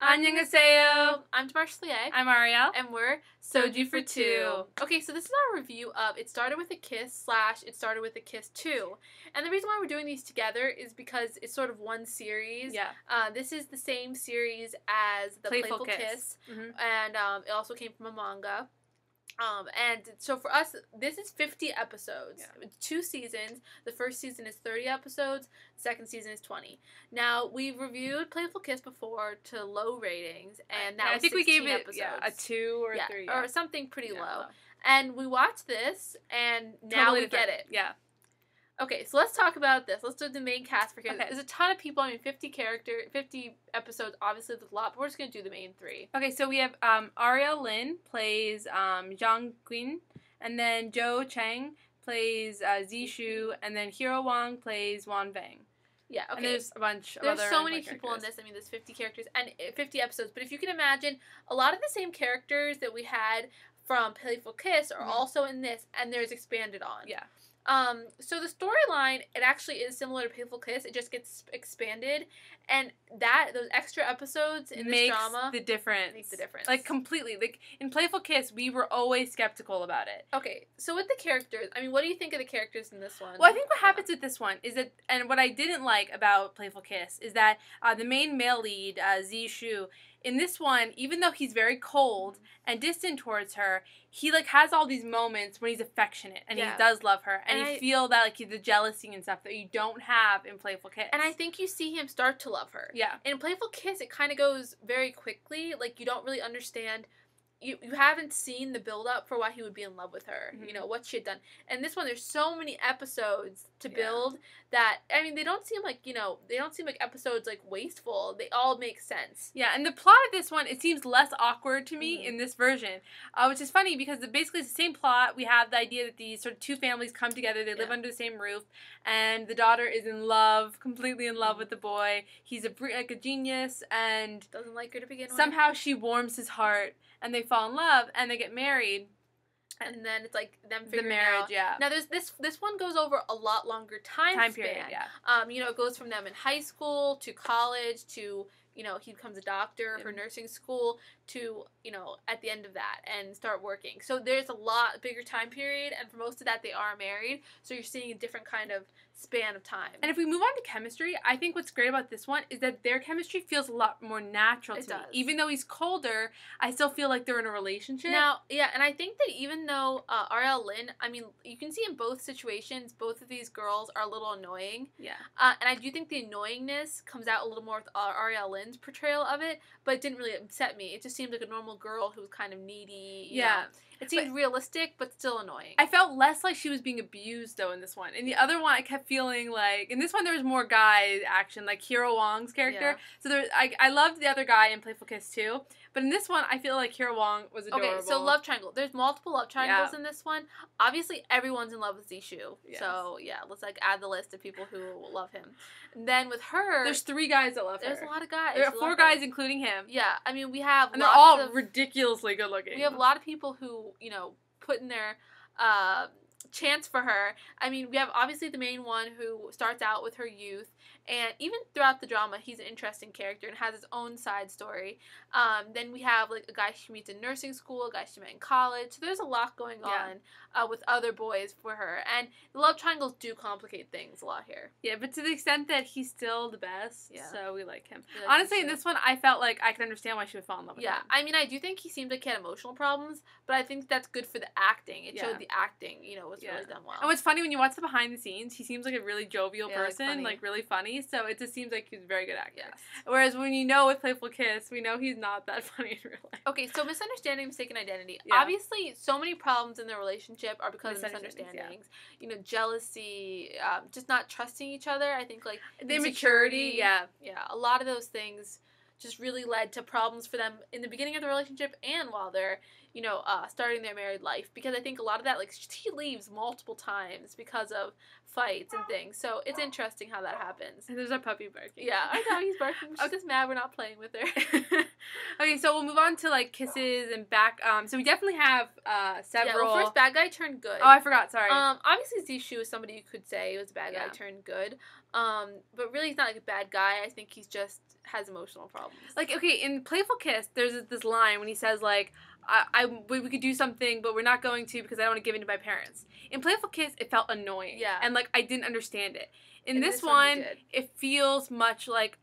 Annyeonghaseyo! I'm Marshall. I'm Ariel. And we're Soju for Two. Okay, so this is our review of It Started With a Kiss / It Started With a Kiss 2. And the reason why we're doing these together is because it's sort of one series. Yeah. This is the same series as The Playful Kiss. Mm-hmm. And it also came from a manga. And so for us, this is 50 episodes. Yeah. It's 2 seasons. The first season is 30 episodes. The second season is 20. Now, we've reviewed Playful Kiss before to low ratings, and that was I think we gave it episodes. a 2 or 3. Or something pretty low. Low. And we watched this, and now Totally we different. get it. Yeah. Okay, so let's talk about this. Let's do the main cast for here. Okay. There's a ton of people. I mean, 50 episodes. Obviously, there's a lot, but we're just going to do the main 3. Okay, so we have Ariel Lin plays Zhang Guin, and then Joe Chang plays Zishu, and then Hero Wang plays Wan Bang. Yeah, okay. And there's a bunch of There's other so many people in characters. this. I mean, there's 50 characters and 50 episodes. But if you can imagine, a lot of the same characters that we had from Playful Kiss are also in this, and there's expanded on. Yeah. So the storyline, it actually is similar to Playful Kiss. It just gets expanded, and those extra episodes in this drama makes the difference. Makes the difference. Like, completely. Like, in Playful Kiss, we were always skeptical about it. Okay, so with the characters, I mean, what do you think of the characters in this one? Well, I think what happens with this one is that, and what I didn't like about Playful Kiss is that the main male lead, Zishu, in this one, even though he's very cold and distant towards her, he, like, has all these moments when he's affectionate and he does love her. And you feel that, like, the jealousy and stuff that you don't have in Playful Kiss. And I think you see him start to love her. Yeah. In Playful Kiss, it kind of goes very quickly. Like, you don't really understand. You haven't seen the build-up for why he would be in love with her. Mm-hmm. You know, what she had done. And this one, there's so many episodes to build that, I mean, they don't seem like, they don't seem like episodes, like, wasteful. They all make sense. Yeah, and the plot of this one, it seems less awkward to me in this version, which is funny because basically it's the same plot. We have the idea that these sort of two families come together. They live under the same roof, and the daughter is in love, completely in love with the boy. He's a genius, and doesn't like her to begin with. Somehow she warms his heart, and they fall in love, and they get married. And then it's like them figuring the marriage, out. yeah. Now this one goes over a lot longer time span. Period, yeah. It goes from them in high school to college to he becomes a doctor, her nursing school to at the end of that and start working. So there's a lot bigger time period, and for most of that they are married. So you're seeing a different kind of span of time. And if we move on to chemistry, I think what's great about this one is that their chemistry feels a lot more natural to me. Even though he's colder, I still feel like they're in a relationship. Now, yeah, and I think that even though Ariel Lin, I mean, you can see in both situations, both of these girls are a little annoying. Yeah. And I do think the annoyingness comes out a little more with Ariel Lin's portrayal of it, but it didn't really upset me. It just seemed like a normal girl who was kind of needy. You know. It seemed realistic, but still annoying. I felt less like she was being abused, though, in this one. In the other one, I kept feeling like... In this one, there was more guy action, like Hero Wang's character. Yeah. So I loved the other guy in Playful Kiss, too. But in this one, I feel like Hero Wang was adorable. Okay, so love triangle. There's multiple love triangles in this one. Obviously, everyone's in love with Zishu. Yes. So, yeah, let's, add the list of people who love him. And then with her... There's 3 guys that love her. There's a lot of guys. There are 4 guys, including him. Yeah, I mean, we have and they're all ridiculously good looking. We have a lot of people who, put in their chance for her. I mean, we have obviously the main one who starts out with her youth, and even throughout the drama, he's an interesting character and has his own side story. Then we have a guy she meets in nursing school, a guy she met in college. So there's a lot going on with other boys for her, and the love triangles do complicate things a lot here. Yeah, but to the extent that he's still the best, so we like him. Honestly, in this one, I felt like I could understand why she would fall in love with him. Yeah, I mean, I do think he seemed like he had emotional problems, but I think that's good for the acting. It showed the acting, was really done well. And what's funny, when you watch the behind the scenes, he seems like a really jovial person, really funny. So it just seems like he's a very good actor. Yes. Whereas when with Playful Kiss, we know he's not that funny in real life. Okay, so misunderstanding, mistaken identity. Yeah. Obviously, so many problems in their relationship are because of misunderstandings. Yeah. Jealousy, just not trusting each other. I think the immaturity. Yeah, a lot of those things just really led to problems for them in the beginning of the relationship and while they're starting their married life, because I think a lot of that, she leaves multiple times because of fights and things. So it's interesting how that happens. And there's our puppy barking. Yeah, I know, he's barking. She's just mad we're not playing with her. Okay, so we'll move on to kisses and back. So we definitely have several. Yeah, well, first bad guy turned good. Oh, I forgot. Sorry. Obviously Zishu is somebody you could say was a bad guy turned good. But really he's not a bad guy. I think he's just has emotional problems. Like, okay, in Playful Kiss, there's this line when he says, like, we could do something, but we're not going to because I don't want to give in to my parents. In Playful Kiss, it felt annoying. Yeah. And, like, I didn't understand it. In this one, it feels much, like,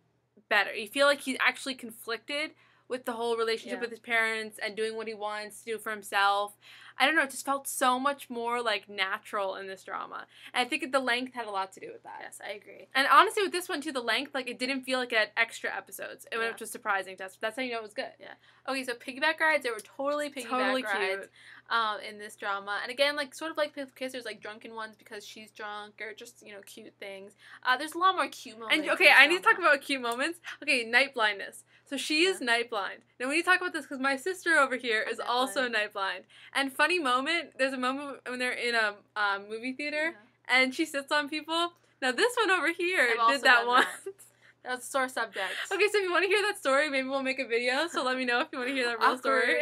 better. You feel like he's actually conflicted with the whole relationship with his parents and doing what he wants to do for himself. I don't know, it just felt so much more, like, natural in this drama. And I think the length had a lot to do with that. Yes, I agree. And honestly, with this one, too, the length, like, it didn't feel like it had extra episodes, which was surprising to us. That's how you know it was good. Yeah. Okay, so piggyback rides, there were totally piggyback rides in this drama. And again, like, sort of like Playful Kiss, there's, like, drunken ones because she's drunk or just, you know, cute things. There's a lot more cute moments. And, okay, I need to talk about cute moments. Okay, night blindness. So she is night blind. Now we need to talk about this because my sister over here is also night blind. And funny moment, there's a moment when they're in a movie theater and she sits on people. Now this one over here did that once. That was a sore subject. Okay, so if you want to hear that story, maybe we'll make a video. So let me know if you want to hear that real story.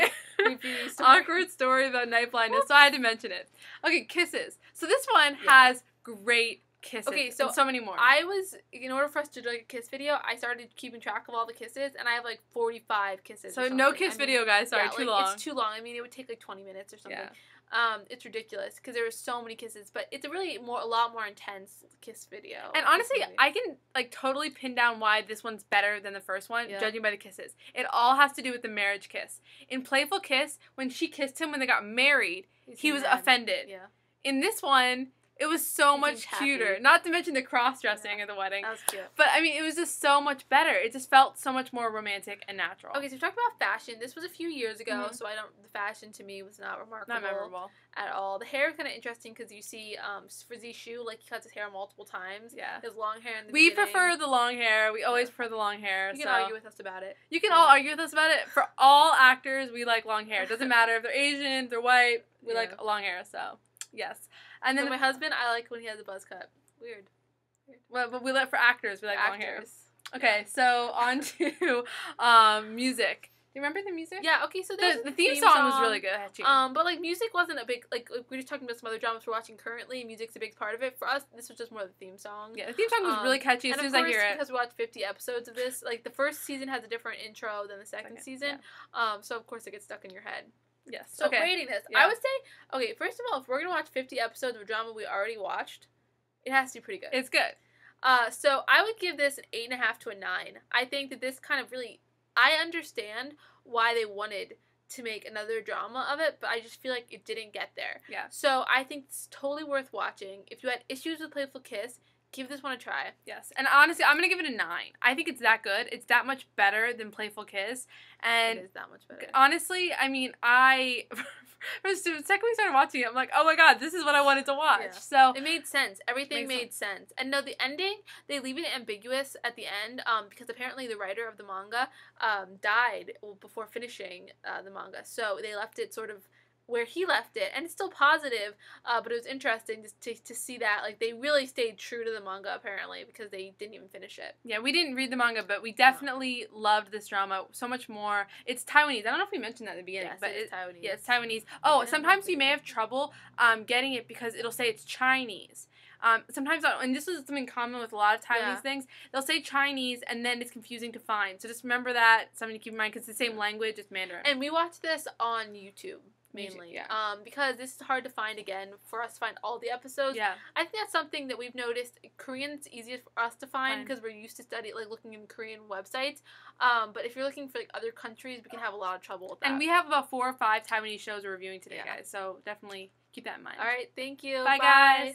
Awkward story about night blindness. So I had to mention it. Okay, kisses. So this one has great kisses. Okay, so many more. In order for us to do like a kiss video, I started keeping track of all the kisses, and I have like 45 kisses. So no kiss video, guys. Sorry, too long. It's too long. I mean, it would take like 20 minutes or something. It's ridiculous because there were so many kisses, but it's a lot more intense kiss video. And honestly, I can like totally pin down why this one's better than the first one, judging by the kisses. It all has to do with the marriage kiss. In Playful Kiss, when she kissed him when they got married, he was offended. Yeah. In this one, it was so much cuter. Happy. Not to mention the cross-dressing at the wedding. That was cute. But, I mean, it was just so much better. It just felt so much more romantic and natural. Okay, so we talked about fashion. This was a few years ago, so the fashion to me was not remarkable. Not memorable. At all. The hair is kind of interesting because you see for Zishu, like, he cuts his hair multiple times. Yeah. His long hair in the beginning. Prefer the long hair. We always prefer the long hair. You can argue with us about it. You can all argue with us about it. For all actors, we like long hair. It doesn't matter if they're Asian, if they're white. We like long hair, so... Yes. And then my husband, I like when he has a buzz cut. Weird. Well, but we like for actors, we like long hair. Okay, so on to music. Do you remember the music? Yeah, okay, so the theme song was really good. But like music wasn't a big like we were just talking about some other dramas we're watching currently. Music's a big part of it. For us, this was just more the theme song. Yeah, the theme song was really catchy as soon as I hear it. Because we watched 50 episodes of this, like the first season has a different intro than the second season. Yeah. So of course it gets stuck in your head. Yes. So rating this, I would say, okay, first of all, if we're going to watch 50 episodes of a drama we already watched, it has to be pretty good. It's good. So I would give this an 8.5 to a 9. I think that this kind of really, I understand why they wanted to make another drama of it, but I just feel like it didn't get there. Yeah. So I think it's totally worth watching. If you had issues with Playful Kiss, give this one a try. Yes. And honestly, I'm going to give it a 9. I think it's that good. It's that much better than Playful Kiss. And it is that much better. Honestly, I mean, the second we started watching it, I'm like, oh my god, this is what I wanted to watch. Yeah. So it made sense. Everything made sense. And no, the ending, they leave it ambiguous at the end because apparently the writer of the manga died before finishing the manga. So they left it sort of where he left it, and it's still positive, but it was interesting to see that, like, they really stayed true to the manga, apparently, because they didn't even finish it. Yeah, we didn't read the manga, but we definitely loved this drama so much more. It's Taiwanese. I don't know if we mentioned that at the beginning, but it's Taiwanese. Yeah, it's Taiwanese. Oh, sometimes you may have trouble getting it because it'll say it's Chinese. Sometimes, and this is something common with a lot of Taiwanese things, they'll say Chinese, and then it's confusing to find. So just remember that, something to keep in mind, because it's the same language, it's Mandarin. And we watched this on YouTube. Mainly, because this is hard to find again, for us to find all the episodes. Yeah. I think that's something that we've noticed. Korean's easiest for us to find because we're used to looking in Korean websites. But if you're looking for like other countries, we can have a lot of trouble with that. And we have about 4 or 5 Taiwanese shows we're reviewing today, guys. So definitely keep that in mind. All right, thank you. Bye. Guys.